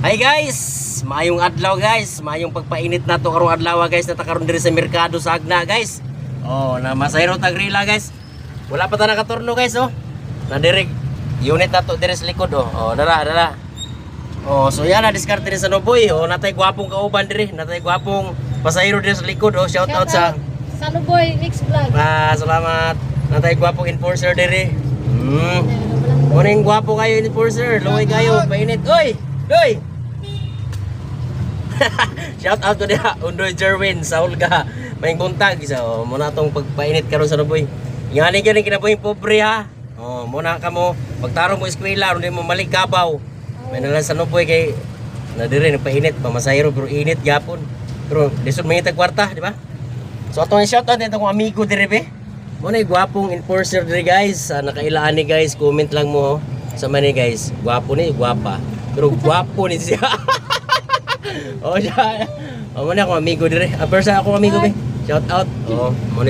Hi guys, maayong adlaw guys, maayong pagpainit na to karong adlaw guys, natakaroon diri sa merkado sa Agna guys. Oh, na masayro tagrila guys. Wala pa ta nakaturno guys oh. Na diri unit na to diri sa likod oh. Oh, dara. Oh, so yan na diskarte diri sa Nuboy. Oh, natay gwapong kauban diri, natay gwapong pasayro diri sa likod oh. Shout out sa Nuboy Mix Vlog. salamat. Natay gwapong enforcer diri. Morning gwapo kayo enforcer, luway kayo, painit. Oy! Doy! Shout out to dia Undoy Jerwin sa Olga. May buntag so mo na tong pagpainit karon sa Nuboy. Ingani gyud kinabuhing pobre ha. Oh, mo na kamo pagtarong mo eskwela undi mo maligkabaw. May nalan sa Nuboy kay na dire nagpainit pamasayro pero init gyapon. Pero lisod mangita kwarta, di ba? So atong shout out nitong amigo dire be. Mo na gwapong enforcer dire guys. Nakailaan ni guys, comment lang mo sa man ni guys. Gwapo ni, gwapa. Pero gwapo ni siya. Oh, siya. Oh, mo na akong amigo dire. First akong amigo be. Shout out. Oh, mo ni